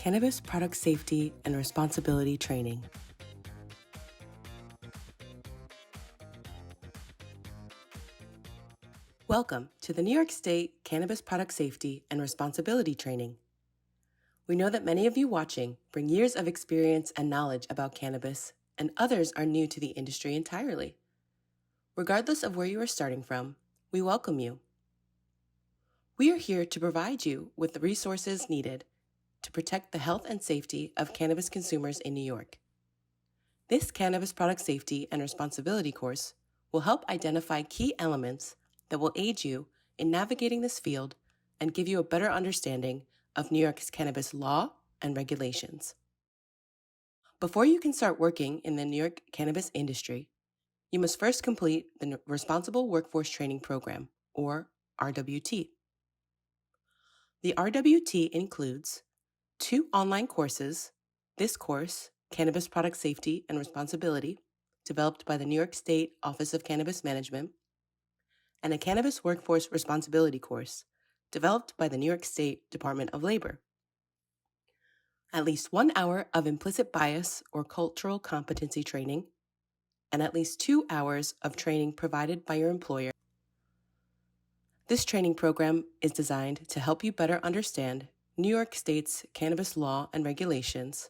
Cannabis Product Safety and Responsibility Training. Welcome to the New York State Cannabis Product Safety and Responsibility Training. We know that many of you watching bring years of experience and knowledge about cannabis, and others are new to the industry entirely. Regardless of where you are starting from, we welcome you. We are here to provide you with the resources needed to protect the health and safety of cannabis consumers in New York. This Cannabis Product Safety and Responsibility course will help identify key elements that will aid you in navigating this field and give you a better understanding of New York's cannabis law and regulations. Before you can start working in the New York cannabis industry, you must first complete the Responsible Workforce Training Program, or RWT. The RWT includes 2 online courses. This course, Cannabis Product Safety and Responsibility, developed by the New York State Office of Cannabis Management, and a Cannabis Workforce Responsibility course, developed by the New York State Department of Labor. At least 1 hour of implicit bias or cultural competency training, and at least 2 hours of training provided by your employer. This training program is designed to help you better understand New York State's cannabis law and regulations,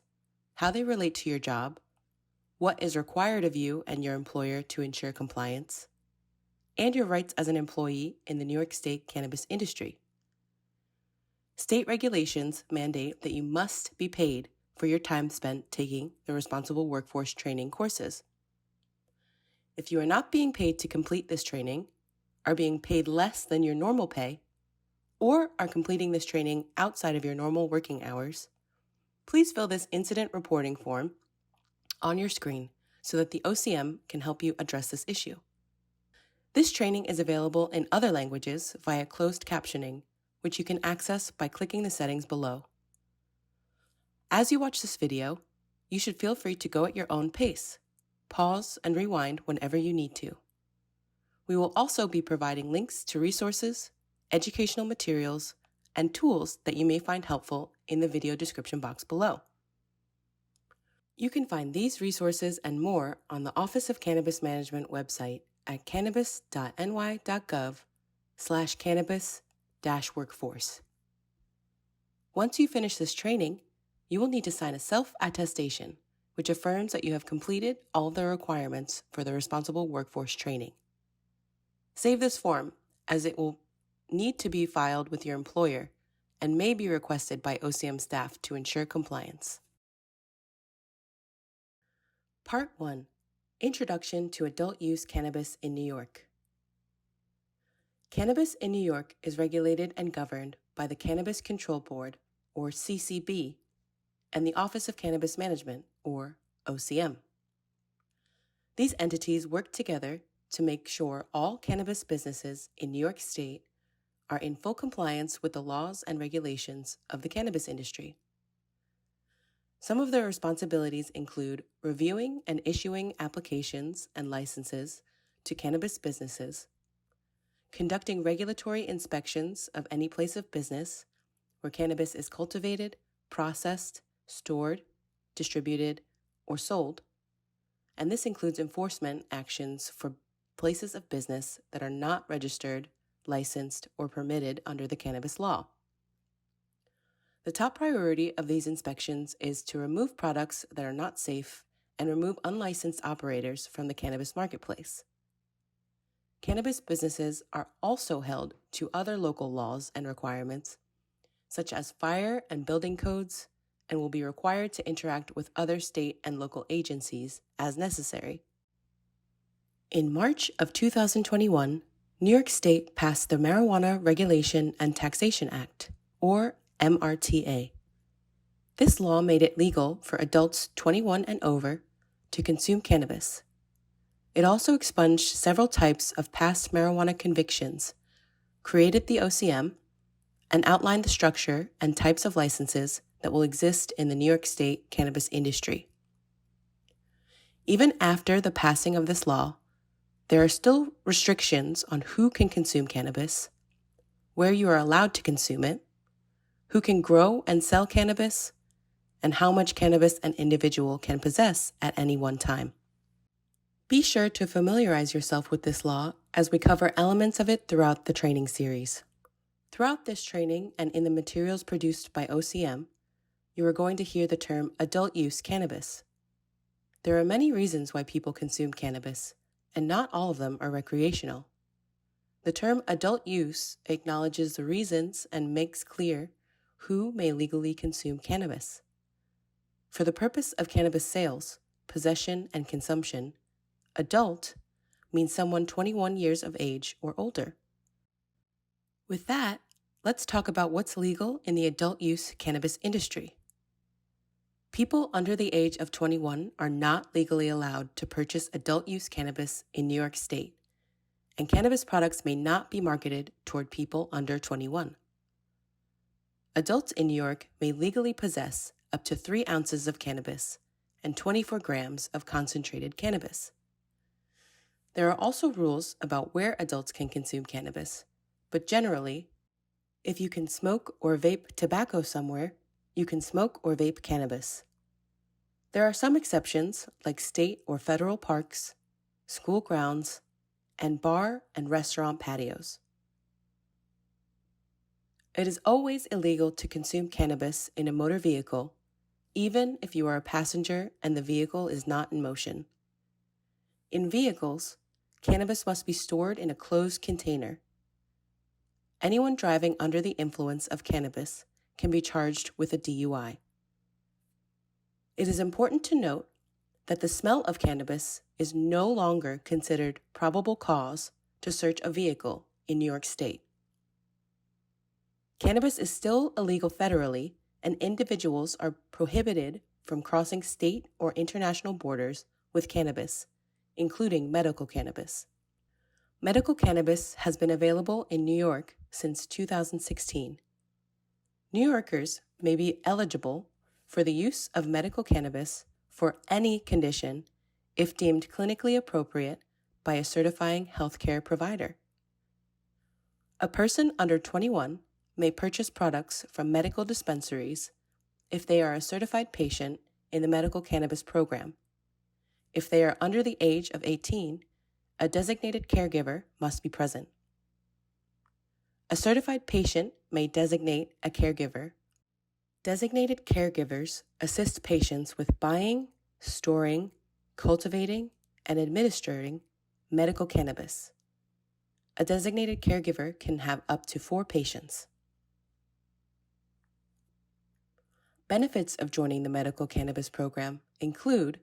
how they relate to your job, what is required of you and your employer to ensure compliance, and your rights as an employee in the New York State cannabis industry. State regulations mandate that you must be paid for your time spent taking the Responsible Workforce Training courses. If you are not being paid to complete this training, are being paid less than your normal pay, or are completing this training outside of your normal working hours, please fill this incident reporting form on your screen so that the OCM can help you address this issue. This training is available in other languages via closed captioning, which you can access by clicking the settings below. As you watch this video, you should feel free to go at your own pace. Pause and rewind whenever you need to. We will also be providing links to resources, educational materials, and tools that you may find helpful in the video description box below. You can find these resources and more on the Office of Cannabis Management website at cannabis.ny.gov/cannabis-workforce. Once you finish this training, you will need to sign a self-attestation, which affirms that you have completed all the requirements for the Responsible Workforce Training. Save this form, as it will need to be filed with your employer and may be requested by OCM staff to ensure compliance. Part 1. Introduction to Adult Use Cannabis in New York. Cannabis in New York is regulated and governed by the Cannabis Control Board, or CCB, and the Office of Cannabis Management, or OCM. These entities work together to make sure all cannabis businesses in New York State are in full compliance with the laws and regulations of the cannabis industry. Some of their responsibilities include reviewing and issuing applications and licenses to cannabis businesses, conducting regulatory inspections of any place of business where cannabis is cultivated, processed, stored, distributed, or sold, and this includes enforcement actions for places of business that are not registered, licensed, or permitted under the cannabis law. The top priority of these inspections is to remove products that are not safe and remove unlicensed operators from the cannabis marketplace. Cannabis businesses are also held to other local laws and requirements, such as fire and building codes, and will be required to interact with other state and local agencies as necessary. In March of 2021, New York State passed the Marijuana Regulation and Taxation Act, or MRTA. This law made it legal for adults 21 and over to consume cannabis. It also expunged several types of past marijuana convictions, created the OCM, and outlined the structure and types of licenses that will exist in the New York State cannabis industry. Even after the passing of this law, there are still restrictions on who can consume cannabis, where you are allowed to consume it, who can grow and sell cannabis, and how much cannabis an individual can possess at any one time. Be sure to familiarize yourself with this law as we cover elements of it throughout the training series. Throughout this training and in the materials produced by OCM, you are going to hear the term adult use cannabis. There are many reasons why people consume cannabis, and not all of them are recreational. The term adult use acknowledges the reasons and makes clear who may legally consume cannabis. For the purpose of cannabis sales, possession, and consumption, adult means someone 21 years of age or older. With that, let's talk about what's legal in the adult use cannabis industry. People under the age of 21 are not legally allowed to purchase adult use cannabis in New York State, and cannabis products may not be marketed toward people under 21. Adults in New York may legally possess up to 3 ounces of cannabis and 24 grams of concentrated cannabis. There are also rules about where adults can consume cannabis, but generally, if you can smoke or vape tobacco somewhere, you can smoke or vape cannabis. There are some exceptions, like state or federal parks, school grounds, and bar and restaurant patios. It is always illegal to consume cannabis in a motor vehicle, even if you are a passenger and the vehicle is not in motion. In vehicles, cannabis must be stored in a closed container. Anyone driving under the influence of cannabis can be charged with a DUI. It is important to note that the smell of cannabis is no longer considered probable cause to search a vehicle in New York State. Cannabis is still illegal federally, and individuals are prohibited from crossing state or international borders with cannabis, including medical cannabis. Medical cannabis has been available in New York since 2016. New Yorkers may be eligible for the use of medical cannabis for any condition if deemed clinically appropriate by a certifying healthcare provider. A person under 21 may purchase products from medical dispensaries if they are a certified patient in the medical cannabis program. If they are under the age of 18, a designated caregiver must be present. A certified patient may designate a caregiver. Designated caregivers assist patients with buying, storing, cultivating, and administering medical cannabis. A designated caregiver can have up to 4 patients. Benefits of joining the medical cannabis program include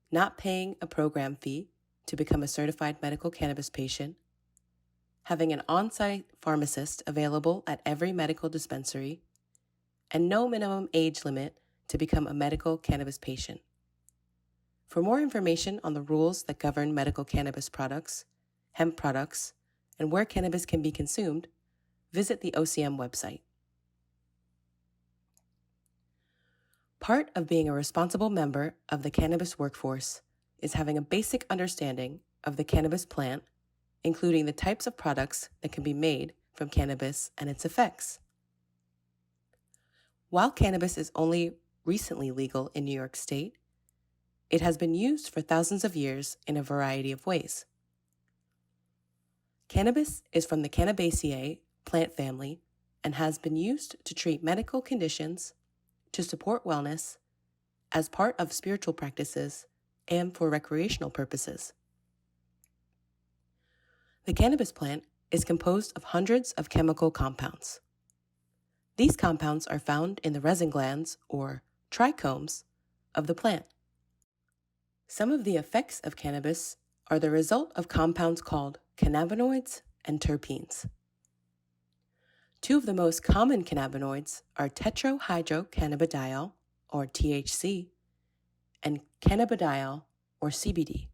not paying a program fee to become a certified medical cannabis patient, having an on-site pharmacist available at every medical dispensary, and no minimum age limit to become a medical cannabis patient. For more information on the rules that govern medical cannabis products, hemp products, and where cannabis can be consumed, visit the OCM website. Part of being a responsible member of the cannabis workforce is having a basic understanding of the cannabis plant, including the types of products that can be made from cannabis and its effects. While cannabis is only recently legal in New York State, it has been used for thousands of years in a variety of ways. Cannabis is from the Cannabaceae plant family and has been used to treat medical conditions, to support wellness, as part of spiritual practices, and for recreational purposes. The cannabis plant is composed of hundreds of chemical compounds. These compounds are found in the resin glands, or trichomes, of the plant. Some of the effects of cannabis are the result of compounds called cannabinoids and terpenes. 2 of the most common cannabinoids are tetrahydrocannabidiol, or THC, and cannabidiol, or CBD.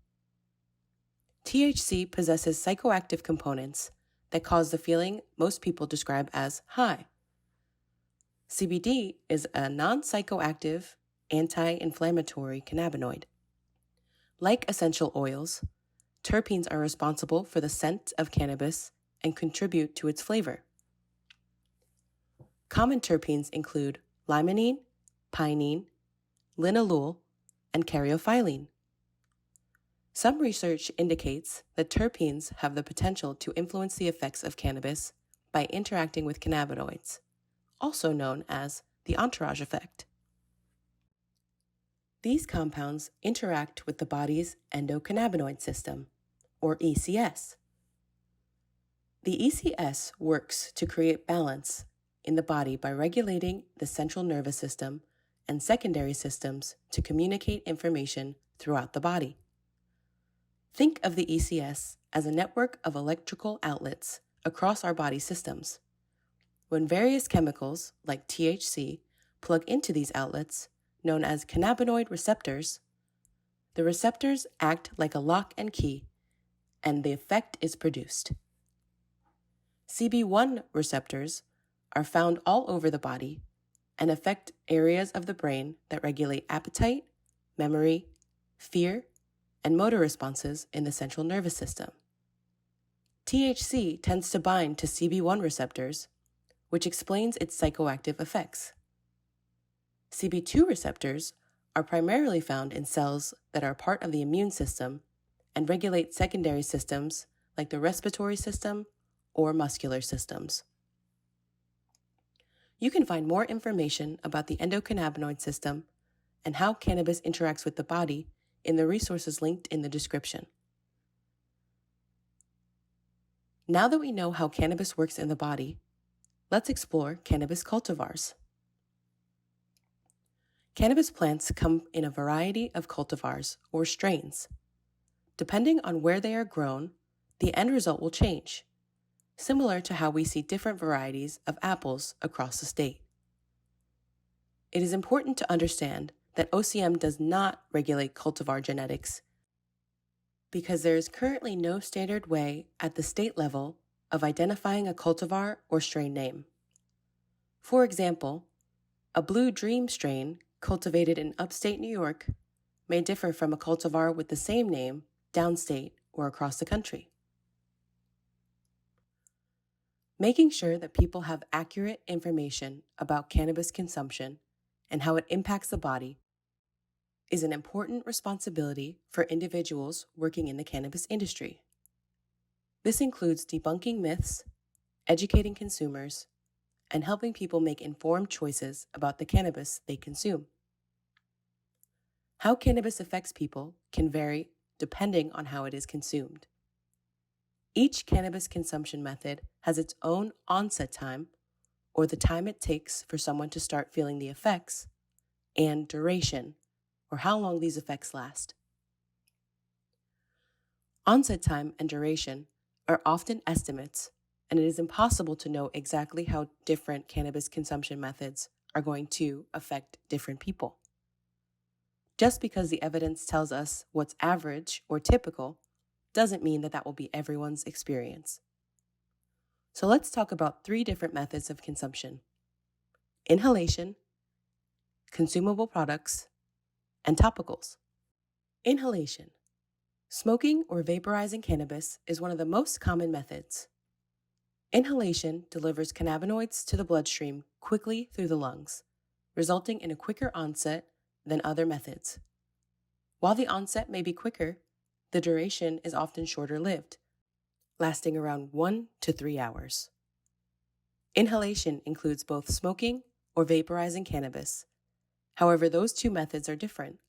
THC possesses psychoactive components that cause the feeling most people describe as high. CBD is a non-psychoactive, anti-inflammatory cannabinoid. Like essential oils, terpenes are responsible for the scent of cannabis and contribute to its flavor. Common terpenes include limonene, pinene, linalool, and caryophyllene. Some research indicates that terpenes have the potential to influence the effects of cannabis by interacting with cannabinoids, also known as the entourage effect. These compounds interact with the body's endocannabinoid system, or ECS. The ECS works to create balance in the body by regulating the central nervous system and secondary systems to communicate information throughout the body. Think of the ECS as a network of electrical outlets across our body systems. When various chemicals, like THC, plug into these outlets, known as cannabinoid receptors, the receptors act like a lock and key, and the effect is produced. CB1 receptors are found all over the body and affect areas of the brain that regulate appetite, memory, fear, and motor responses in the central nervous system. THC tends to bind to CB1 receptors, which explains its psychoactive effects. CB2 receptors are primarily found in cells that are part of the immune system and regulate secondary systems like the respiratory system or muscular systems. You can find more information about the endocannabinoid system and how cannabis interacts with the body in the resources linked in the description. Now that we know how cannabis works in the body, let's explore cannabis cultivars. Cannabis plants come in a variety of cultivars or strains. Depending on where they are grown, the end result will change, similar to how we see different varieties of apples across the state. It is important to understand that OCM does not regulate cultivar genetics because there is currently no standard way at the state level of identifying a cultivar or strain name. For example, a Blue Dream strain cultivated in upstate New York may differ from a cultivar with the same name downstate or across the country. Making sure that people have accurate information about cannabis consumption and how it impacts the body is an important responsibility for individuals working in the cannabis industry. This includes debunking myths, educating consumers, and helping people make informed choices about the cannabis they consume. How cannabis affects people can vary depending on how it is consumed. Each cannabis consumption method has its own onset time, or the time it takes for someone to start feeling the effects, and duration, or how long these effects last. Onset time and duration are often estimates, and it is impossible to know exactly how different cannabis consumption methods are going to affect different people. Just because the evidence tells us what's average or typical doesn't mean that that will be everyone's experience. So let's talk about 3 different methods of consumption: inhalation, consumable products, and topicals. Inhalation. Smoking or vaporizing cannabis is one of the most common methods. Inhalation delivers cannabinoids to the bloodstream quickly through the lungs, resulting in a quicker onset than other methods. While the onset may be quicker, the duration is often shorter-lived, lasting around 1 to 3 hours. Inhalation includes both smoking or vaporizing cannabis. However, those 2 methods are different.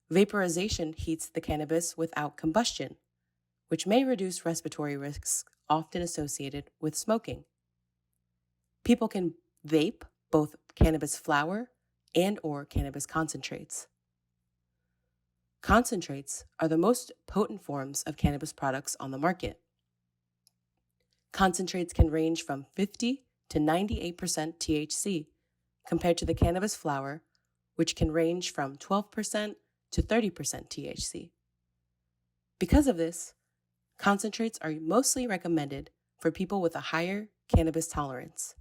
Vaporization heats the cannabis without combustion, which may reduce respiratory risks often associated with smoking. People can vape both cannabis flower and/or cannabis concentrates. Concentrates are the most potent forms of cannabis products on the market. Concentrates can range from 50 to 98% THC, compared to the cannabis flower, which can range from 12% to 30% THC. Because of this, concentrates are mostly recommended for people with a higher cannabis tolerance,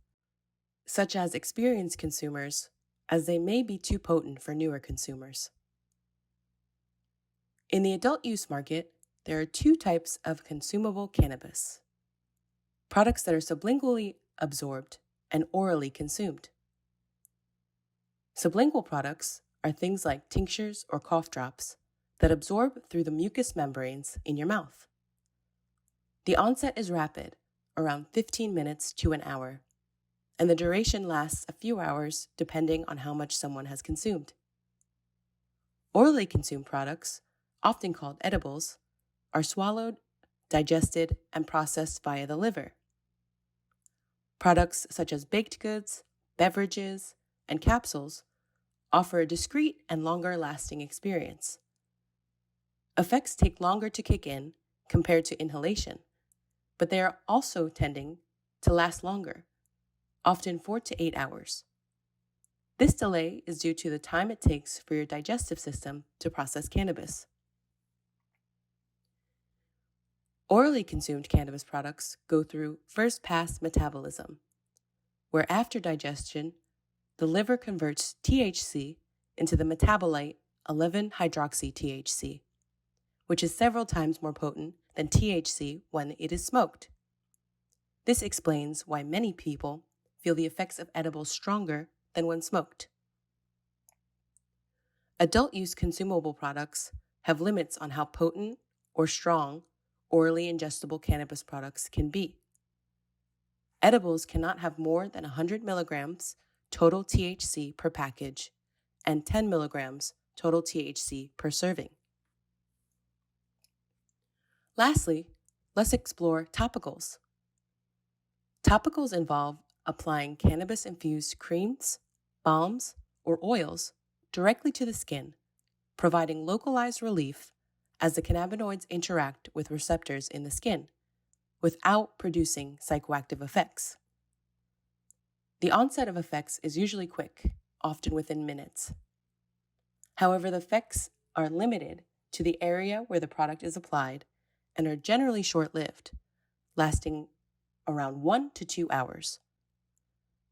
such as experienced consumers, as they may be too potent for newer consumers. In the adult use market, there are 2 types of consumable cannabis: products that are sublingually absorbed and orally consumed. Sublingual products are things like tinctures or cough drops that absorb through the mucous membranes in your mouth. The onset is rapid, around 15 minutes to an hour, and the duration lasts a few hours depending on how much someone has consumed. Orally consumed products, often called edibles, are swallowed, digested, and processed via the liver. Products such as baked goods, beverages, and capsules offer a discrete and longer-lasting experience. Effects take longer to kick in compared to inhalation, but they are also tending to last longer, often 4 to 8 hours. This delay is due to the time it takes for your digestive system to process cannabis. Orally consumed cannabis products go through first-pass metabolism, where after digestion, the liver converts THC into the metabolite 11-hydroxy-THC, which is several times more potent than THC when it is smoked. This explains why many people feel the effects of edibles stronger than when smoked. Adult-use consumable products have limits on how potent or strong orally ingestible cannabis products can be. Edibles cannot have more than 100 milligrams total THC per package and 10 milligrams total THC per serving. Lastly, let's explore topicals. Topicals involve applying cannabis-infused creams, balms, or oils directly to the skin, providing localized relief as the cannabinoids interact with receptors in the skin, without producing psychoactive effects. The onset of effects is usually quick, often within minutes. However, the effects are limited to the area where the product is applied and are generally short-lived, lasting around 1 to 2 hours.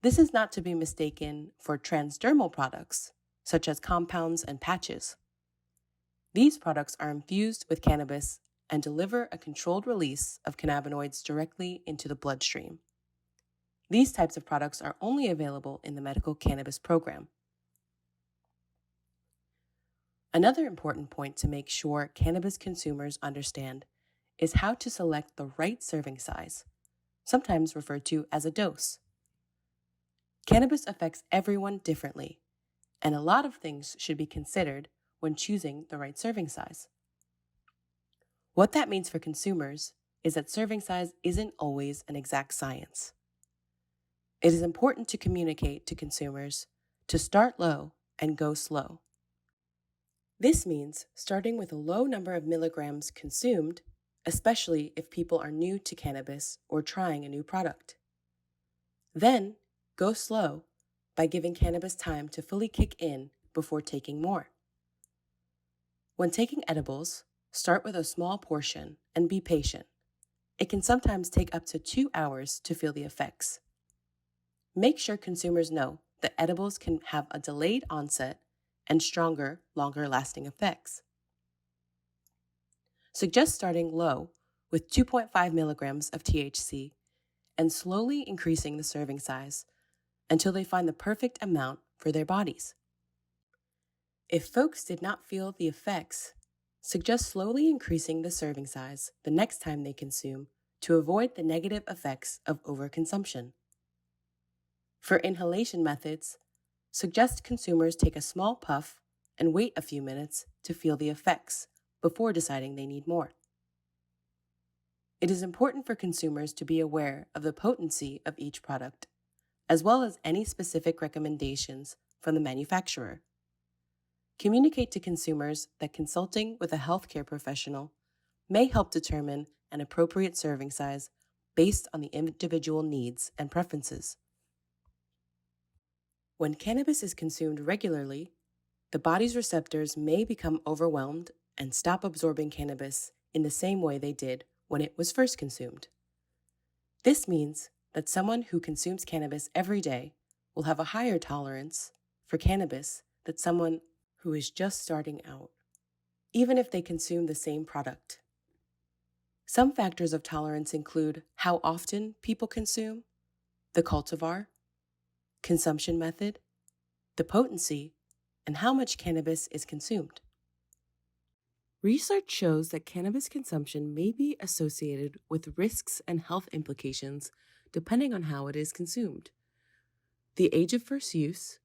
This is not to be mistaken for transdermal products, such as compounds and patches. These products are infused with cannabis and deliver a controlled release of cannabinoids directly into the bloodstream. These types of products are only available in the medical cannabis program. Another important point to make sure cannabis consumers understand is how to select the right serving size, sometimes referred to as a dose. Cannabis affects everyone differently, and a lot of things should be considered when choosing the right serving size. What that means for consumers is that serving size isn't always an exact science. It is important to communicate to consumers to start low and go slow. This means starting with a low number of milligrams consumed, especially if people are new to cannabis or trying a new product. Then, go slow by giving cannabis time to fully kick in before taking more. When taking edibles, start with a small portion and be patient. It can sometimes take up to 2 hours to feel the effects. Make sure consumers know that edibles can have a delayed onset and stronger, longer-lasting effects. Suggest starting low with 2.5 milligrams of THC and slowly increasing the serving size until they find the perfect amount for their bodies. If folks did not feel the effects, suggest slowly increasing the serving size the next time they consume to avoid the negative effects of overconsumption. For inhalation methods, suggest consumers take a small puff and wait a few minutes to feel the effects before deciding they need more. It is important for consumers to be aware of the potency of each product, as well as any specific recommendations from the manufacturer. Communicate to consumers that consulting with a healthcare professional may help determine an appropriate serving size based on the individual needs and preferences. When cannabis is consumed regularly, the body's receptors may become overwhelmed and stop absorbing cannabis in the same way they did when it was first consumed. This means that someone who consumes cannabis every day will have a higher tolerance for cannabis than someone who is just starting out, even if they consume the same product. Some factors of tolerance include how often people consume, the cultivar, consumption method, the potency, and how much cannabis is consumed. Research shows that cannabis consumption may be associated with risks and health implications depending on how it is consumed. The age of first use,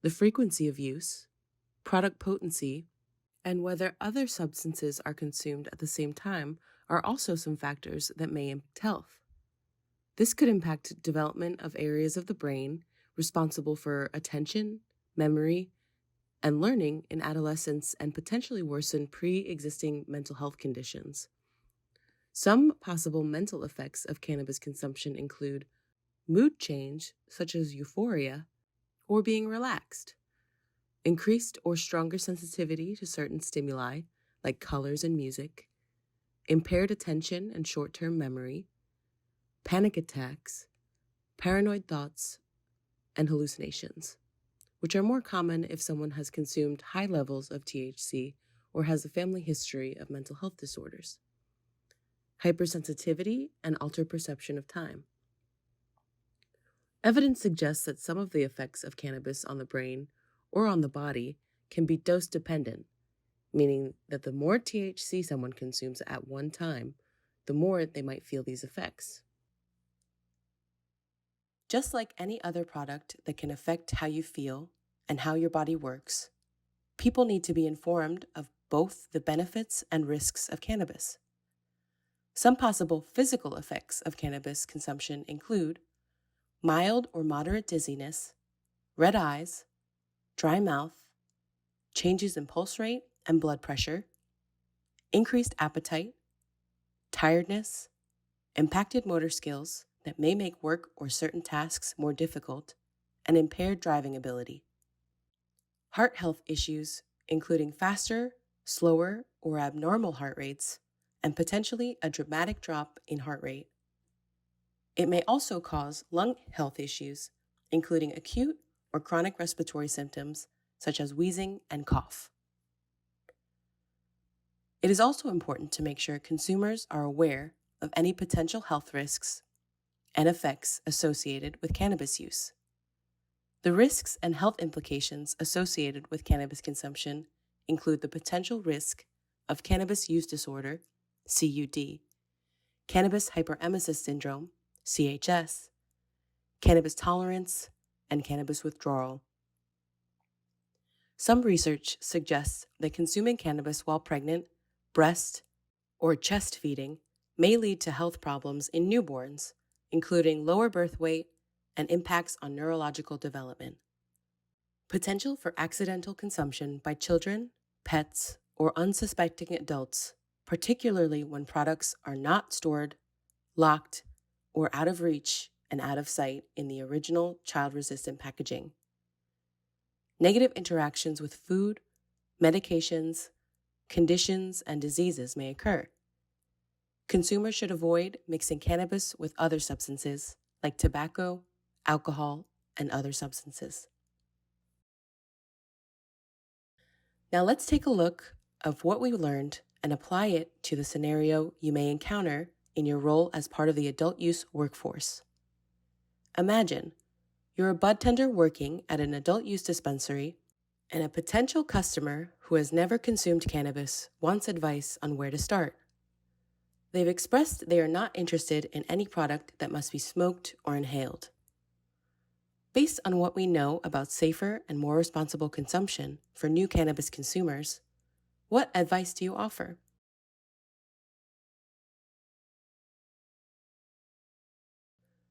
the frequency of use, product potency, and whether other substances are consumed at the same time are also some factors that may impact health. This could impact development of areas of the brain responsible for attention, memory, and learning in adolescence and potentially worsen pre-existing mental health conditions. Some possible mental effects of cannabis consumption include mood change, such as euphoria, or being relaxed, increased or stronger sensitivity to certain stimuli, like colors and music, impaired attention and short-term memory, panic attacks, paranoid thoughts, and hallucinations, which are more common if someone has consumed high levels of THC or has a family history of mental health disorders. Hypersensitivity and altered perception of time. Evidence suggests that some of the effects of cannabis on the brain or on the body can be dose-dependent, meaning that the more THC someone consumes at one time, the more they might feel these effects. Just like any other product that can affect how you feel and how your body works, people need to be informed of both the benefits and risks of cannabis. Some possible physical effects of cannabis consumption include mild or moderate dizziness, red eyes, dry mouth, changes in pulse rate and blood pressure, increased appetite, tiredness, impacted motor skills that may make work or certain tasks more difficult, and impaired driving ability. Heart health issues, including faster, slower, or abnormal heart rates, and potentially a dramatic drop in heart rate. It may also cause lung health issues, including acute or chronic respiratory symptoms such as wheezing and cough. It is also important to make sure consumers are aware of any potential health risks and effects associated with cannabis use. The risks and health implications associated with cannabis consumption include the potential risk of cannabis use disorder, CUD, cannabis hyperemesis syndrome, CHS, cannabis tolerance, and cannabis withdrawal. Some research suggests that consuming cannabis while pregnant, breast, or chest feeding may lead to health problems in newborns, including lower birth weight and impacts on neurological development. Potential for accidental consumption by children, pets, or unsuspecting adults, particularly when products are not stored, locked, or out of reach and out of sight in the original child-resistant packaging. Negative interactions with food, medications, conditions, and diseases may occur. Consumers should avoid mixing cannabis with other substances like tobacco, alcohol, and other substances. Now let's take a look of what we learned and apply it to the scenario you may encounter in your role as part of the adult use workforce. Imagine you're a bud tender working at an adult use dispensary, and a potential customer who has never consumed cannabis wants advice on where to start. They've expressed they are not interested in any product that must be smoked or inhaled. Based on what we know about safer and more responsible consumption for new cannabis consumers, what advice do you offer?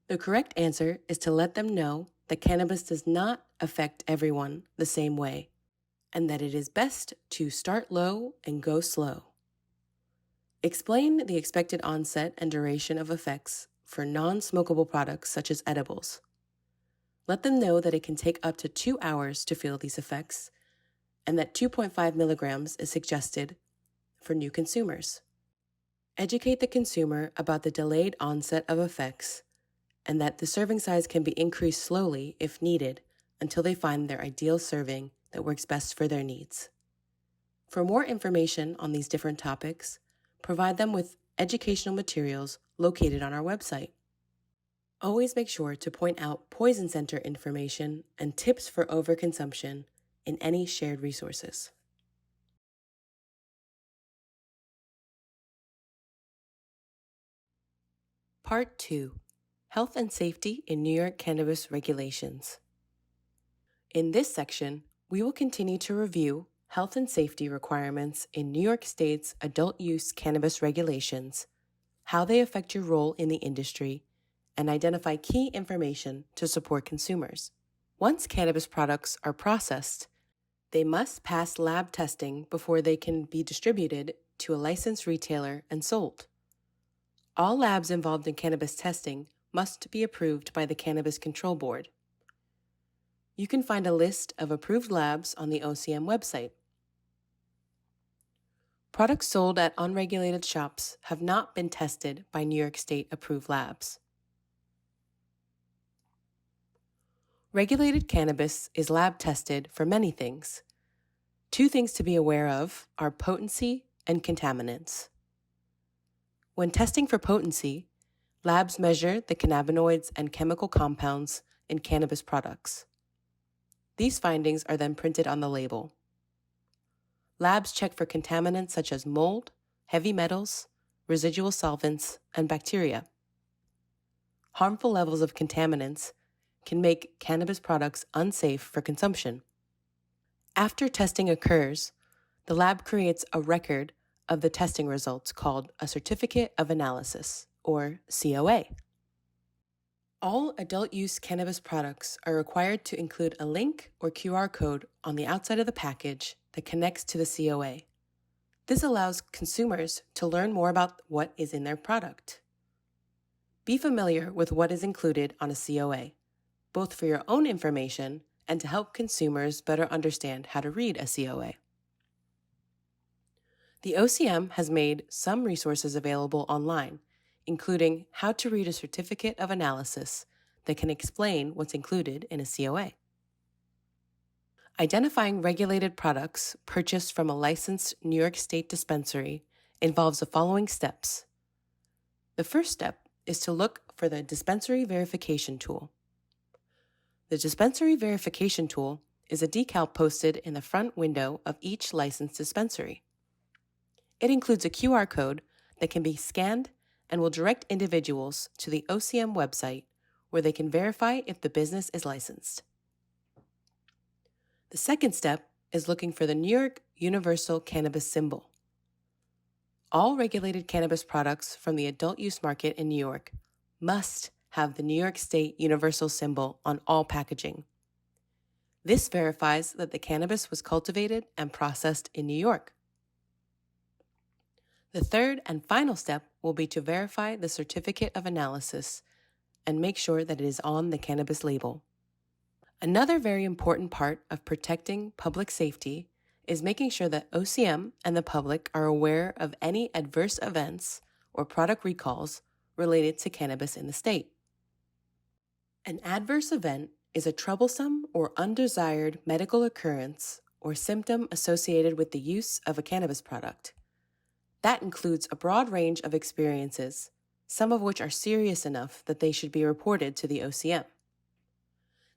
The correct answer is to let them know that cannabis does not affect everyone the same way, and that it is best to start low and go slow. Explain the expected onset and duration of effects for non-smokable products such as edibles. Let them know that it can take up to 2 hours to feel these effects, and that 2.5 milligrams is suggested for new consumers. Educate the consumer about the delayed onset of effects, and that the serving size can be increased slowly if needed until they find their ideal serving that works best for their needs. For more information on these different topics, provide them with educational materials located on our website. Always make sure to point out poison center information and tips for overconsumption in any shared resources. Part 2. Health and Safety in New York Cannabis Regulations. In this section, we will continue to review health and safety requirements in New York State's adult use cannabis regulations, how they affect your role in the industry, and identify key information to support consumers. Once cannabis products are processed, they must pass lab testing before they can be distributed to a licensed retailer and sold. All labs involved in cannabis testing must be approved by the Cannabis Control Board. You can find a list of approved labs on the OCM website. Products sold at unregulated shops have not been tested by New York State approved labs. Regulated cannabis is lab tested for many things. Two things to be aware of are potency and contaminants. When testing for potency, labs measure the cannabinoids and chemical compounds in cannabis products. These findings are then printed on the label. Labs check for contaminants such as mold, heavy metals, residual solvents, and bacteria. Harmful levels of contaminants can make cannabis products unsafe for consumption. After testing occurs, the lab creates a record of the testing results called a Certificate of Analysis, or COA. All adult-use cannabis products are required to include a link or QR code on the outside of the package that connects to the COA. This allows consumers to learn more about what is in their product. Be familiar with what is included on a COA, both for your own information and to help consumers better understand how to read a COA. The OCM has made some resources available online, including how to read a certificate of analysis that can explain what's included in a COA. Identifying regulated products purchased from a licensed New York State dispensary involves the following steps. The first step is to look for the Dispensary Verification Tool. The Dispensary Verification Tool is a decal posted in the front window of each licensed dispensary. It includes a QR code that can be scanned and will direct individuals to the OCM website where they can verify if the business is licensed. The second step is looking for the New York Universal Cannabis Symbol. All regulated cannabis products from the adult use market in New York must have the New York State Universal Symbol on all packaging. This verifies that the cannabis was cultivated and processed in New York. The third and final step will be to verify the Certificate of Analysis and make sure that it is on the cannabis label. Another very important part of protecting public safety is making sure that OCM and the public are aware of any adverse events or product recalls related to cannabis in the state. An adverse event is a troublesome or undesired medical occurrence or symptom associated with the use of a cannabis product. That includes a broad range of experiences, some of which are serious enough that they should be reported to the OCM.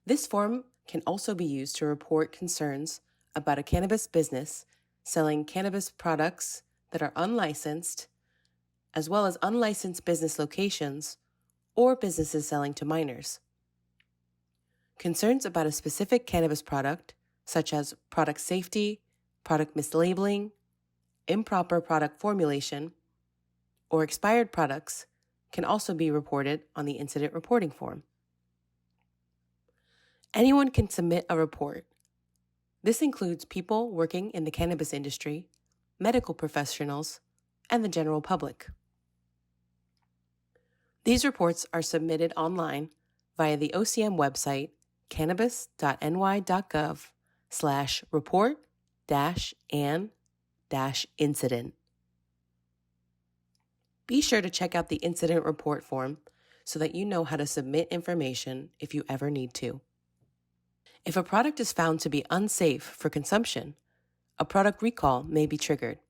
This form can also be used to report concerns about a cannabis business selling cannabis products that are unlicensed, as well as unlicensed business locations or businesses selling to minors. Concerns about a specific cannabis product, such as product safety, product mislabeling, improper product formulation, or expired products, can also be reported on the incident reporting form. Anyone can submit a report. This includes people working in the cannabis industry, medical professionals, and the general public. These reports are submitted online via the OCM website cannabis.ny.gov/report-an-incident. Be sure to check out the incident report form so that you know how to submit information if you ever need to. If a product is found to be unsafe for consumption, a product recall may be triggered.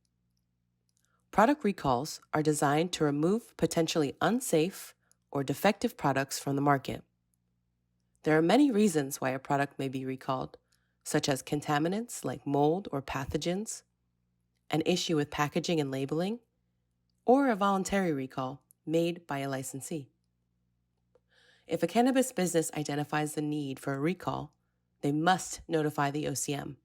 Product recalls are designed to remove potentially unsafe or defective products from the market. There are many reasons why a product may be recalled, such as contaminants like mold or pathogens, an issue with packaging and labeling, or a voluntary recall made by a licensee. If a cannabis business identifies the need for a recall, they must notify the OCM.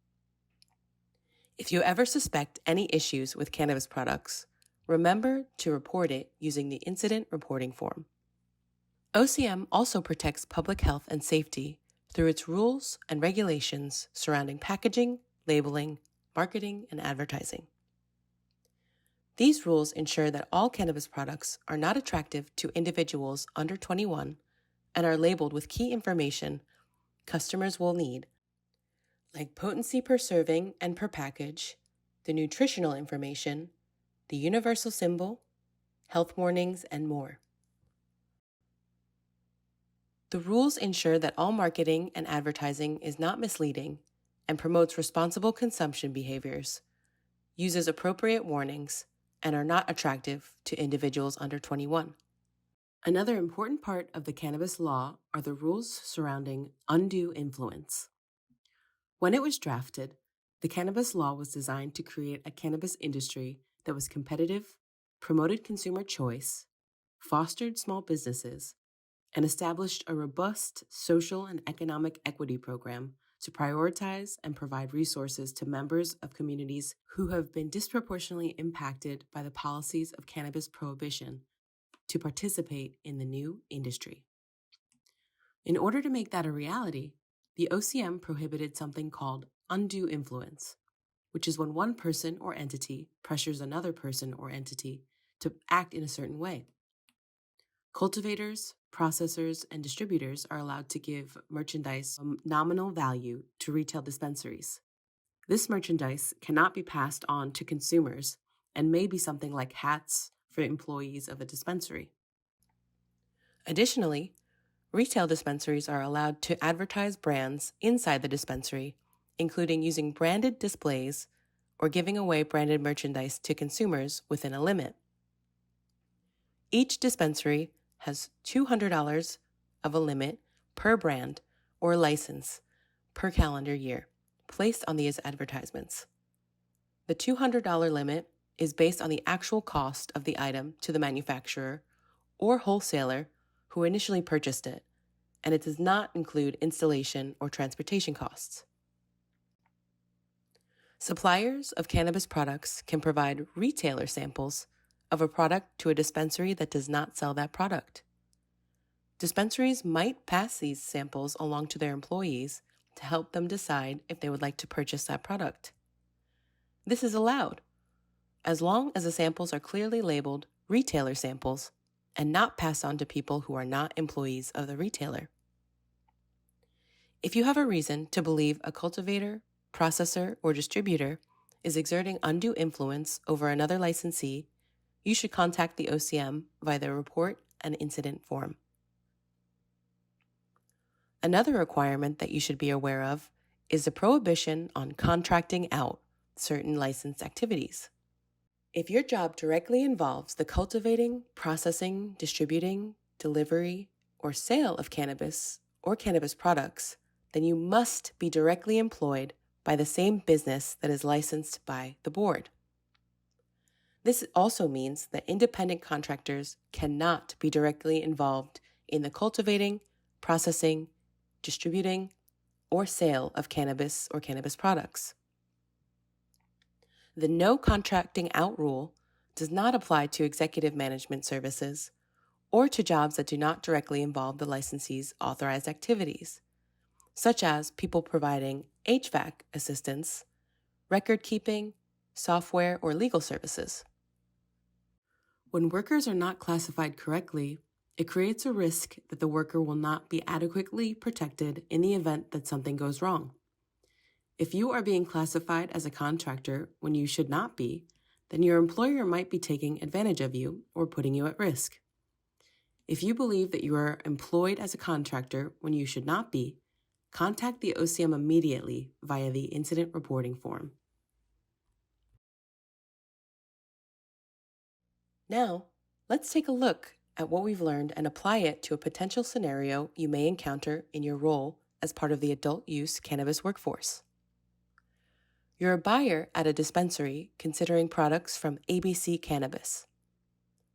If you ever suspect any issues with cannabis products, remember to report it using the incident reporting form. OCM also protects public health and safety through its rules and regulations surrounding packaging, labeling, marketing, and advertising. These rules ensure that all cannabis products are not attractive to individuals under 21 and are labeled with key information customers will need, like potency per serving and per package, the nutritional information, the universal symbol, health warnings, and more. The rules ensure that all marketing and advertising is not misleading and promotes responsible consumption behaviors, uses appropriate warnings, and are not attractive to individuals under 21. Another important part of the cannabis law are the rules surrounding undue influence. When it was drafted, the cannabis law was designed to create a cannabis industry that was competitive, promoted consumer choice, fostered small businesses, and established a robust social and economic equity program to prioritize and provide resources to members of communities who have been disproportionately impacted by the policies of cannabis prohibition to participate in the new industry. In order to make that a reality, the OCM prohibited something called undue influence, which is when one person or entity pressures another person or entity to act in a certain way. Cultivators, processors, and distributors are allowed to give merchandise nominal value to retail dispensaries. This merchandise cannot be passed on to consumers and may be something like hats for employees of a dispensary. Additionally, retail dispensaries are allowed to advertise brands inside the dispensary, including using branded displays or giving away branded merchandise to consumers within a limit. Each dispensary has $200 of a limit per brand or license per calendar year placed on these advertisements. The $200 limit is based on the actual cost of the item to the manufacturer or wholesaler who initially purchased it, and it does not include installation or transportation costs. Suppliers of cannabis products can provide retailer samples of a product to a dispensary that does not sell that product. Dispensaries might pass these samples along to their employees to help them decide if they would like to purchase that product. This is allowed, as long as the samples are clearly labeled retailer samples and not passed on to people who are not employees of the retailer. If you have a reason to believe a cultivator, processor, or distributor is exerting undue influence over another licensee, you should contact the OCM via the report and incident form. Another requirement that you should be aware of is the prohibition on contracting out certain licensed activities. If your job directly involves the cultivating, processing, distributing, delivery, or sale of cannabis or cannabis products, then you must be directly employed by the same business that is licensed by the board. This also means that independent contractors cannot be directly involved in the cultivating, processing, distributing, or sale of cannabis or cannabis products. The no contracting out rule does not apply to executive management services or to jobs that do not directly involve the licensee's authorized activities, such as people providing HVAC assistance, record keeping, software, or legal services. When workers are not classified correctly, it creates a risk that the worker will not be adequately protected in the event that something goes wrong. If you are being classified as a contractor when you should not be, then your employer might be taking advantage of you or putting you at risk. If you believe that you are employed as a contractor when you should not be, contact the OCM immediately via the incident reporting form. Now, let's take a look at what we've learned and apply it to a potential scenario you may encounter in your role as part of the adult use cannabis workforce. You're a buyer at a dispensary considering products from ABC Cannabis.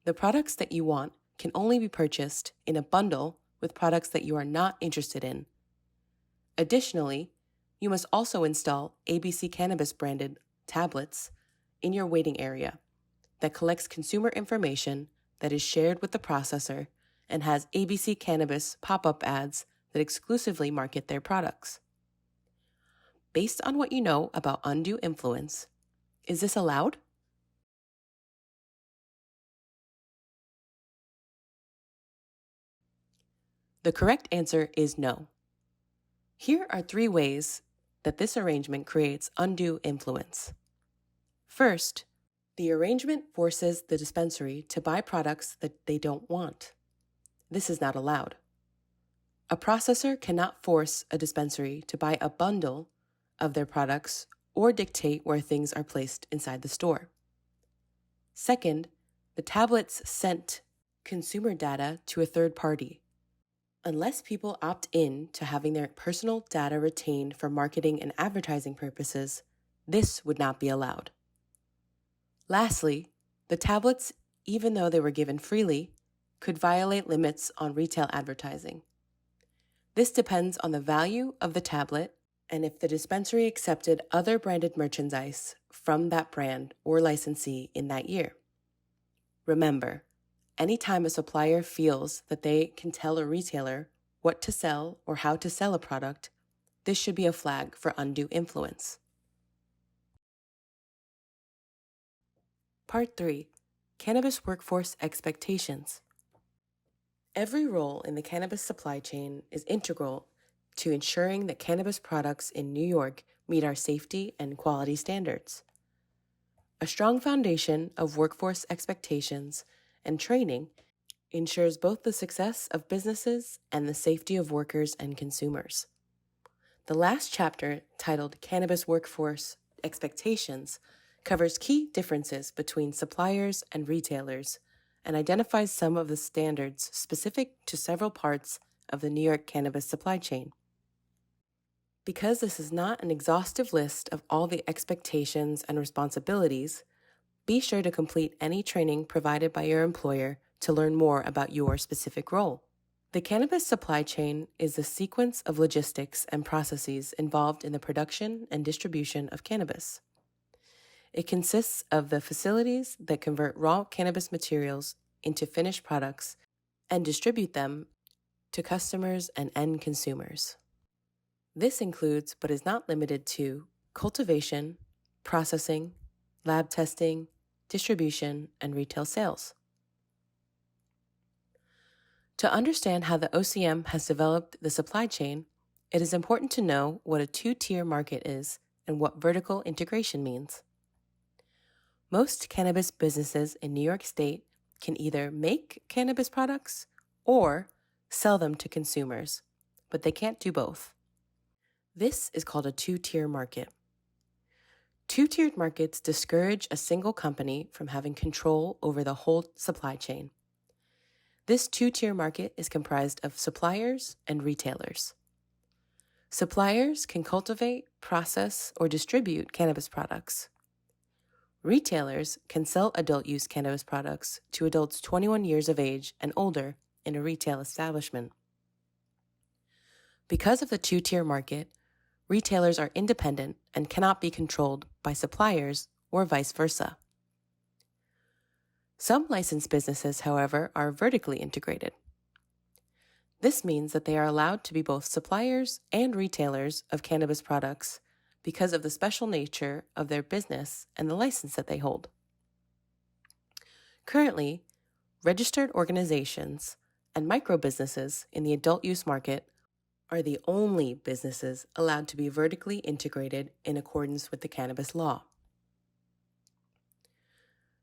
The products that you want can only be purchased in a bundle with products that you are not interested in. Additionally, you must also install ABC Cannabis branded tablets in your waiting area that collects consumer information that is shared with the processor and has ABC Cannabis pop-up ads that exclusively market their products. Based on what you know about undue influence, is this allowed? The correct answer is no. Here are 3 ways that this arrangement creates undue influence. First, the arrangement forces the dispensary to buy products that they don't want. This is not allowed. A processor cannot force a dispensary to buy a bundle of their products or dictate where things are placed inside the store. Second, the tablets sent consumer data to a third party. Unless people opt in to having their personal data retained for marketing and advertising purposes, this would not be allowed. Lastly, the tablets, even though they were given freely, could violate limits on retail advertising. This depends on the value of the tablet and if the dispensary accepted other branded merchandise from that brand or licensee in that year. Remember, anytime a supplier feels that they can tell a retailer what to sell or how to sell a product, this should be a flag for undue influence. Part 3. Cannabis Workforce Expectations. Every role in the cannabis supply chain is integral to ensuring that cannabis products in New York meet our safety and quality standards. A strong foundation of workforce expectations and training ensures both the success of businesses and the safety of workers and consumers. The last chapter, titled Cannabis Workforce Expectations, covers key differences between suppliers and retailers and identifies some of the standards specific to several parts of the New York cannabis supply chain. Because this is not an exhaustive list of all the expectations and responsibilities, be sure to complete any training provided by your employer to learn more about your specific role. The cannabis supply chain is the sequence of logistics and processes involved in the production and distribution of cannabis. It consists of the facilities that convert raw cannabis materials into finished products and distribute them to customers and end consumers. This includes, but is not limited to, cultivation, processing, lab testing, distribution, and retail sales. To understand how the OCM has developed the supply chain, it is important to know what a two-tier market is and what vertical integration means. Most cannabis businesses in New York State can either make cannabis products or sell them to consumers, but they can't do both. This is called a two-tier market. Two-tiered markets discourage a single company from having control over the whole supply chain. This two-tier market is comprised of suppliers and retailers. Suppliers can cultivate, process, or distribute cannabis products. Retailers can sell adult-use cannabis products to adults 21 years of age and older in a retail establishment. Because of the two-tier market, retailers are independent and cannot be controlled by suppliers or vice versa. Some licensed businesses, however, are vertically integrated. This means that they are allowed to be both suppliers and retailers of cannabis products because of the special nature of their business and the license that they hold. Currently, registered organizations and micro-businesses in the adult use market are the only businesses allowed to be vertically integrated in accordance with the cannabis law.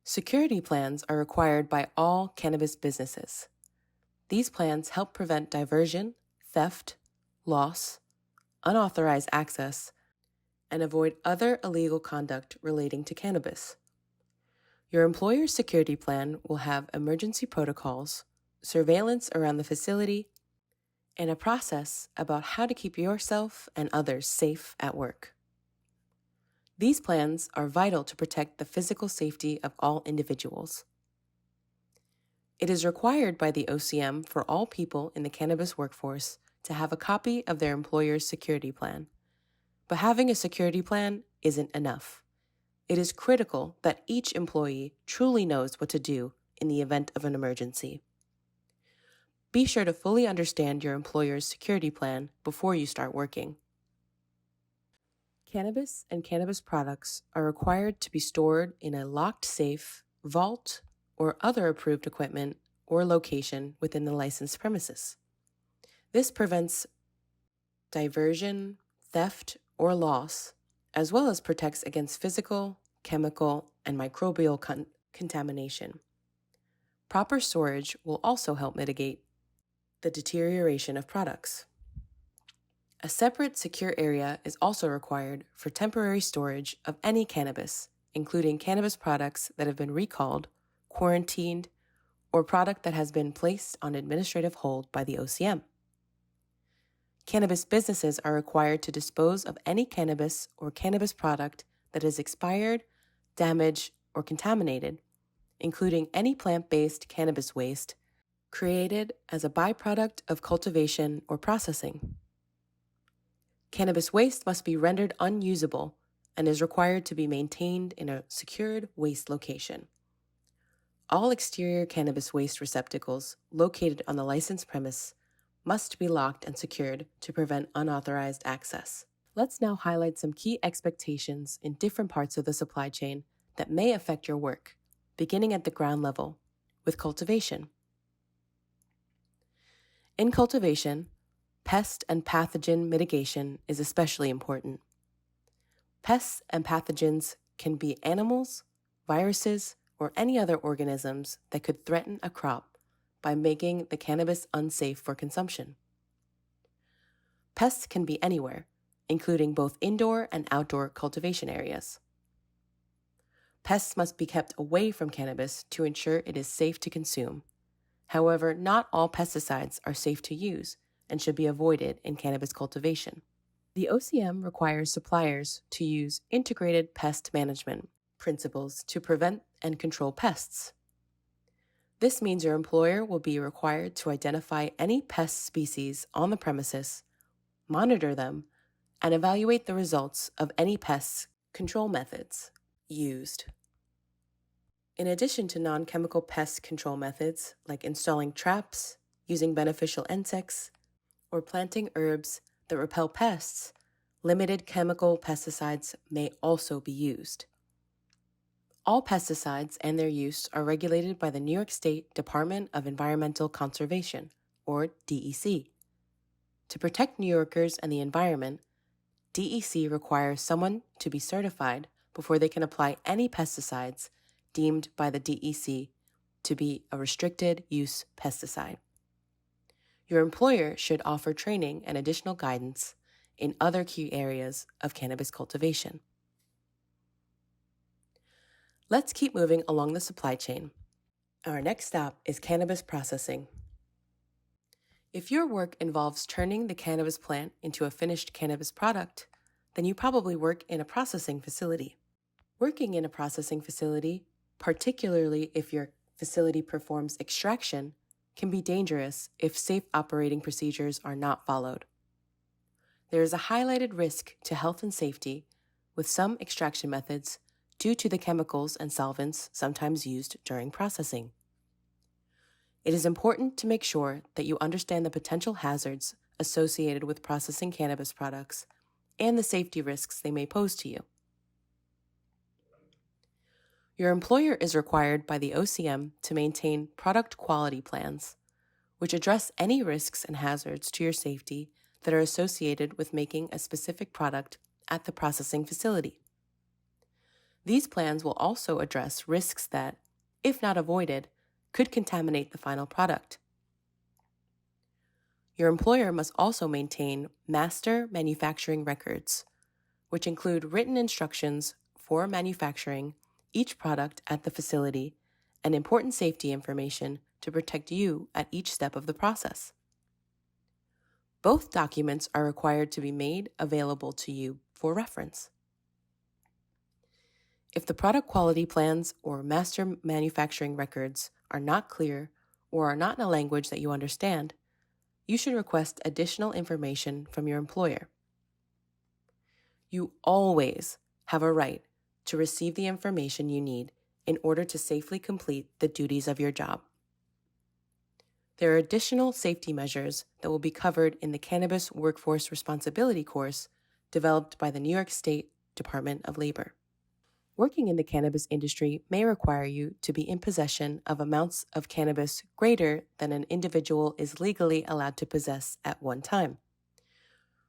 Security plans are required by all cannabis businesses. These plans help prevent diversion, theft, loss, unauthorized access, and avoid other illegal conduct relating to cannabis. Your employer's security plan will have emergency protocols, surveillance around the facility, and a process about how to keep yourself and others safe at work. These plans are vital to protect the physical safety of all individuals. It is required by the OCM for all people in the cannabis workforce to have a copy of their employer's security plan. But having a security plan isn't enough. It is critical that each employee truly knows what to do in the event of an emergency. Be sure to fully understand your employer's security plan before you start working. Cannabis and cannabis products are required to be stored in a locked safe, vault, or other approved equipment or location within the licensed premises. This prevents diversion, theft, or loss, as well as protects against physical, chemical, and microbial contamination. Proper storage will also help mitigate the deterioration of products. A separate secure area is also required for temporary storage of any cannabis, including cannabis products that have been recalled, quarantined, or product that has been placed on administrative hold by the OCM. Cannabis businesses are required to dispose of any cannabis or cannabis product that is expired, damaged, or contaminated, including any plant-based cannabis waste created as a byproduct of cultivation or processing. Cannabis waste must be rendered unusable and is required to be maintained in a secured waste location. All exterior cannabis waste receptacles located on the licensed premise must be locked and secured to prevent unauthorized access. Let's now highlight some key expectations in different parts of the supply chain that may affect your work, beginning at the ground level, with cultivation. In cultivation, pest and pathogen mitigation is especially important. Pests and pathogens can be animals, viruses, or any other organisms that could threaten a crop by making the cannabis unsafe for consumption. Pests can be anywhere, including both indoor and outdoor cultivation areas. Pests must be kept away from cannabis to ensure it is safe to consume. However, not all pesticides are safe to use and should be avoided in cannabis cultivation. The OCM requires suppliers to use integrated pest management principles to prevent and control pests. This means your employer will be required to identify any pest species on the premises, monitor them, and evaluate the results of any pest control methods used. In addition to non-chemical pest control methods like installing traps, using beneficial insects, or planting herbs that repel pests, limited chemical pesticides may also be used. All pesticides and their use are regulated by the New York State Department of Environmental Conservation, or DEC. To protect New Yorkers and the environment, DEC requires someone to be certified before they can apply any pesticides deemed by the DEC to be a restricted use pesticide. Your employer should offer training and additional guidance in other key areas of cannabis cultivation. Let's keep moving along the supply chain. Our next stop is cannabis processing. If your work involves turning the cannabis plant into a finished cannabis product, then you probably work in a processing facility. Working in a processing facility, particularly if your facility performs extraction, can be dangerous if safe operating procedures are not followed. There is a highlighted risk to health and safety with some extraction methods due to the chemicals and solvents sometimes used during processing. It is important to make sure that you understand the potential hazards associated with processing cannabis products and the safety risks they may pose to you. Your employer is required by the OCM to maintain product quality plans, which address any risks and hazards to your safety that are associated with making a specific product at the processing facility. These plans will also address risks that, if not avoided, could contaminate the final product. Your employer must also maintain master manufacturing records, which include written instructions for manufacturing each product at the facility and important safety information to protect you at each step of the process. Both documents are required to be made available to you for reference. If the product quality plans or master manufacturing records are not clear or are not in a language that you understand, you should request additional information from your employer. You always have a right to receive the information you need in order to safely complete the duties of your job. There are additional safety measures that will be covered in the Cannabis Workforce Responsibility course developed by the New York State Department of Labor. Working in the cannabis industry may require you to be in possession of amounts of cannabis greater than an individual is legally allowed to possess at one time.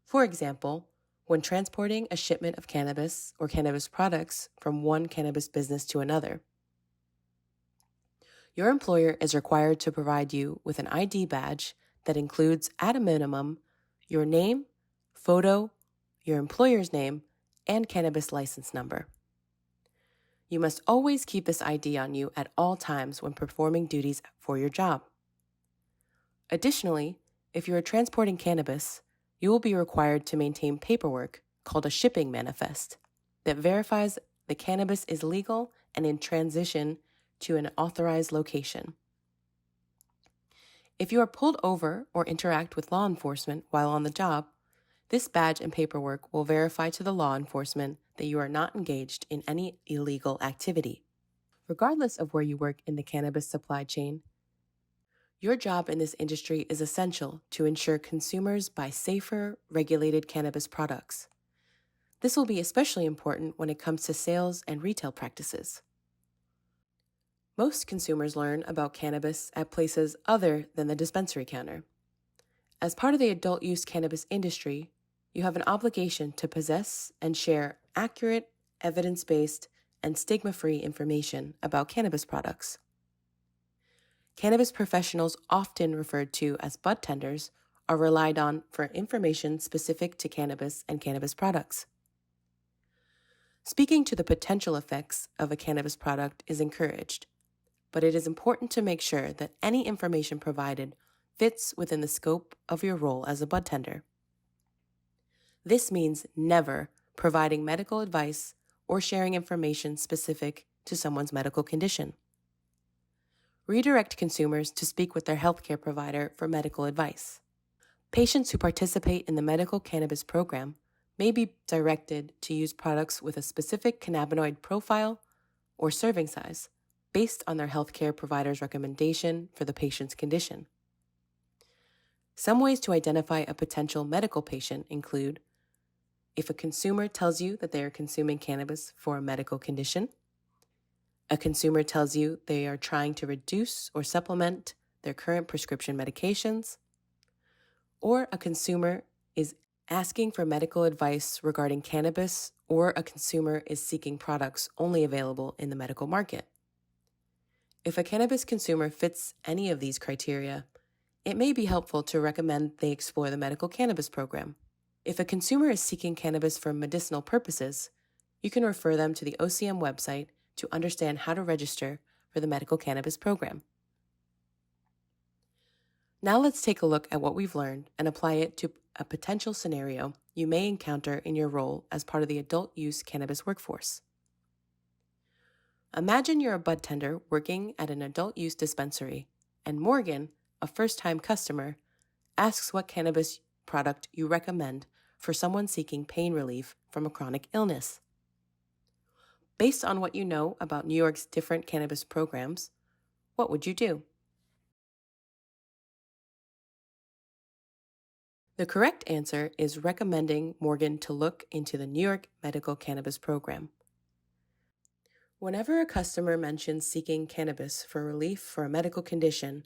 For example, when transporting a shipment of cannabis or cannabis products from one cannabis business to another. Your employer is required to provide you with an ID badge that includes, at a minimum, your name, photo, your employer's name, and cannabis license number. You must always keep this ID on you at all times when performing duties for your job. Additionally, if you are transporting cannabis, you will be required to maintain paperwork called a shipping manifest that verifies the cannabis is legal and in transition to an authorized location. If you are pulled over or interact with law enforcement while on the job, this badge and paperwork will verify to the law enforcement that you are not engaged in any illegal activity. Regardless of where you work in the cannabis supply chain, your job in this industry is essential to ensure consumers buy safer, regulated cannabis products. This will be especially important when it comes to sales and retail practices. Most consumers learn about cannabis at places other than the dispensary counter. As part of the adult use cannabis industry, you have an obligation to possess and share accurate, evidence-based, and stigma-free information about cannabis products. Cannabis professionals, often referred to as bud tenders, are relied on for information specific to cannabis and cannabis products. Speaking to the potential effects of a cannabis product is encouraged, but it is important to make sure that any information provided fits within the scope of your role as a bud tender. This means never providing medical advice or sharing information specific to someone's medical condition. Redirect consumers to speak with their healthcare provider for medical advice. Patients who participate in the medical cannabis program may be directed to use products with a specific cannabinoid profile or serving size based on their healthcare provider's recommendation for the patient's condition. Some ways to identify a potential medical patient include if a consumer tells you that they are consuming cannabis for a medical condition, a consumer tells you they are trying to reduce or supplement their current prescription medications, or a consumer is asking for medical advice regarding cannabis, or a consumer is seeking products only available in the medical market. If a cannabis consumer fits any of these criteria, it may be helpful to recommend they explore the medical cannabis program. If a consumer is seeking cannabis for medicinal purposes, you can refer them to the OCM website to understand how to register for the medical cannabis program. Now let's take a look at what we've learned and apply it to a potential scenario you may encounter in your role as part of the adult use cannabis workforce. Imagine you're a bud tender working at an adult use dispensary, and Morgan, a first-time customer, asks what cannabis product you recommend for someone seeking pain relief from a chronic illness. Based on what you know about New York's different cannabis programs, what would you do? The correct answer is recommending Morgan to look into the New York Medical Cannabis Program. Whenever a customer mentions seeking cannabis for relief for a medical condition,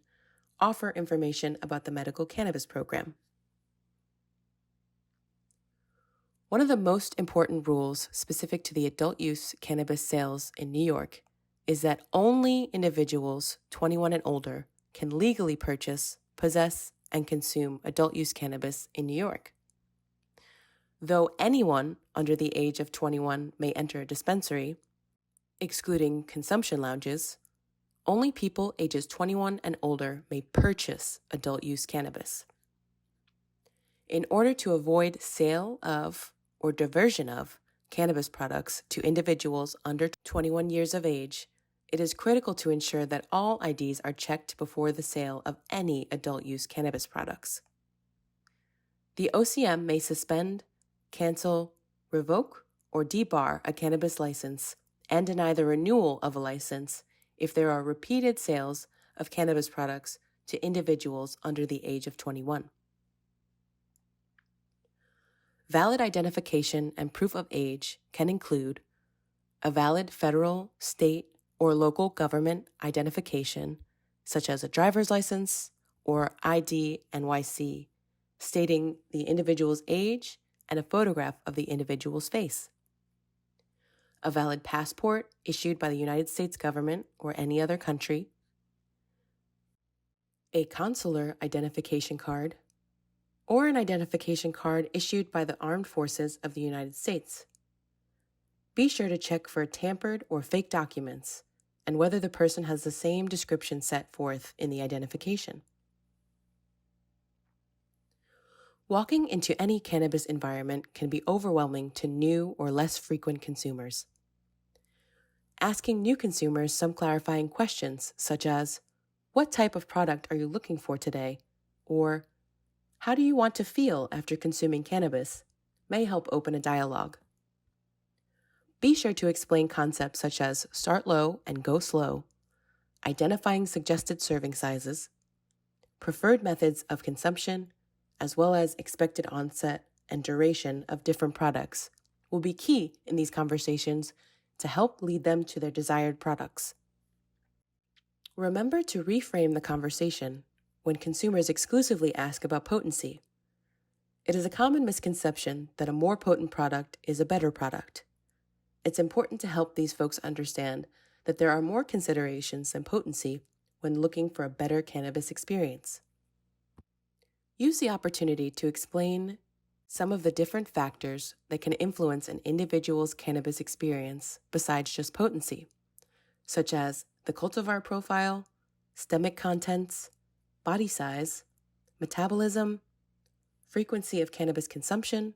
offer information about the Medical Cannabis Program. One of the most important rules specific to the adult use cannabis sales in New York is that only individuals 21 and older can legally purchase, possess, and consume adult use cannabis in New York. Though anyone under the age of 21 may enter a dispensary, excluding consumption lounges, only people ages 21 and older may purchase adult use cannabis. In order to avoid sale of or diversion of cannabis products to individuals under 21 years of age, it is critical to ensure that all IDs are checked before the sale of any adult-use cannabis products. The OCM may suspend, cancel, revoke, or debar a cannabis license and deny the renewal of a license if there are repeated sales of cannabis products to individuals under the age of 21. Valid identification and proof of age can include a valid federal, state, or local government identification, such as a driver's license or ID NYC, stating the individual's age and a photograph of the individual's face. A valid passport issued by the United States government or any other country. A consular identification card, or an identification card issued by the Armed Forces of the United States. Be sure to check for tampered or fake documents and whether the person has the same description set forth in the identification. Walking into any cannabis environment can be overwhelming to new or less frequent consumers. Asking new consumers some clarifying questions such as, "What type of product are you looking for today?" or "How do you want to feel after consuming cannabis?" may help open a dialogue. Be sure to explain concepts such as start low and go slow, identifying suggested serving sizes, preferred methods of consumption, as well as expected onset and duration of different products will be key in these conversations to help lead them to their desired products. Remember to reframe the conversation when consumers exclusively ask about potency. It is a common misconception that a more potent product is a better product. It's important to help these folks understand that there are more considerations than potency when looking for a better cannabis experience. Use the opportunity to explain some of the different factors that can influence an individual's cannabis experience besides just potency, such as the cultivar profile, stomach contents, body size, metabolism, frequency of cannabis consumption,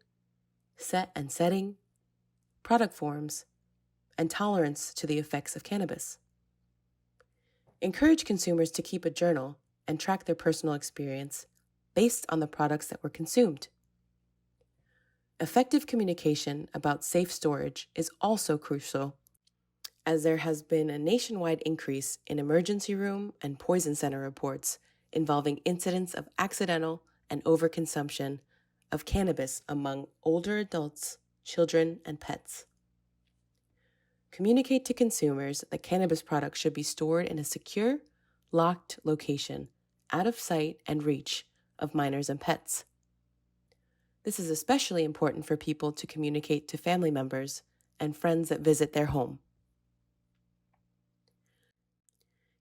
set and setting, product forms, and tolerance to the effects of cannabis. Encourage consumers to keep a journal and track their personal experience based on the products that were consumed. Effective communication about safe storage is also crucial, as there has been a nationwide increase in emergency room and poison center reports involving incidents of accidental and overconsumption of cannabis among older adults, children, and pets. Communicate to consumers that cannabis products should be stored in a secure, locked location, out of sight and reach of minors and pets. This is especially important for people to communicate to family members and friends that visit their home.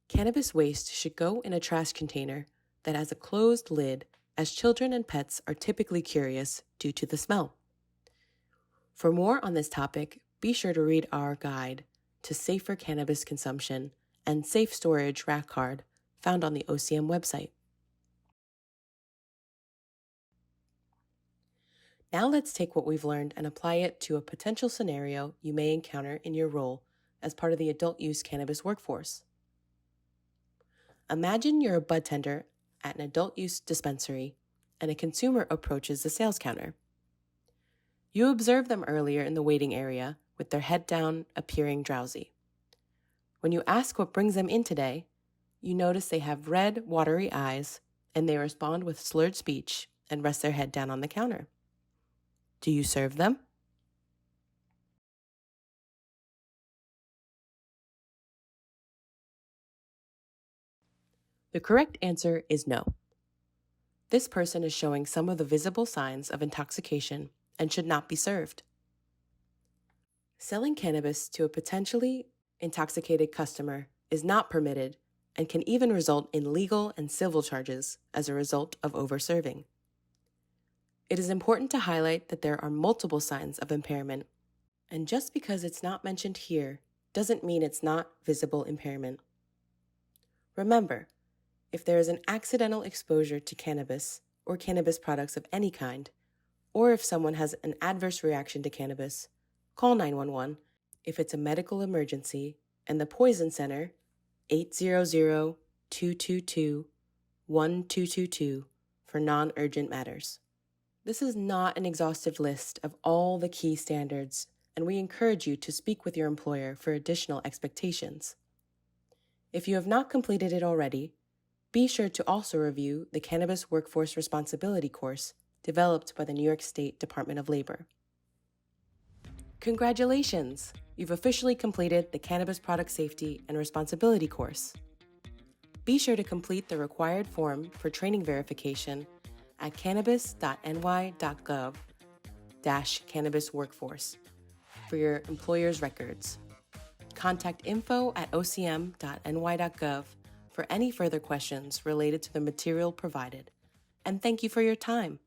Cannabis waste should go in a trash container that has a closed lid, as children and pets are typically curious due to the smell. For more on this topic, be sure to read our guide to safer cannabis consumption and safe storage rack card found on the OCM website. Now let's take what we've learned and apply it to a potential scenario you may encounter in your role as part of the adult use cannabis workforce. Imagine you're a bud tender at an adult use dispensary and a consumer approaches the sales counter. You observe them earlier in the waiting area with their head down, appearing drowsy. When you ask what brings them in today, you notice they have red, watery eyes, and they respond with slurred speech and rest their head down on the counter. Do you serve them? The correct answer is no. This person is showing some of the visible signs of intoxication and should not be served. Selling cannabis to a potentially intoxicated customer is not permitted and can even result in legal and civil charges as a result of overserving. It is important to highlight that there are multiple signs of impairment, and just because it's not mentioned here doesn't mean it's not visible impairment. Remember, if there is an accidental exposure to cannabis or cannabis products of any kind, or if someone has an adverse reaction to cannabis, call 911. If it's a medical emergency, and the Poison Center, 800-222-1222 for non-urgent matters. This is not an exhaustive list of all the key standards, and we encourage you to speak with your employer for additional expectations. If you have not completed it already, be sure to also review the Cannabis Workforce Responsibility course developed by the New York State Department of Labor. Congratulations! You've officially completed the Cannabis Product Safety and Responsibility course. Be sure to complete the required form for training verification at cannabis.ny.gov/cannabisworkforce for your employer's records. Contact info@ocm.ny.gov for any further questions related to the material provided. And thank you for your time.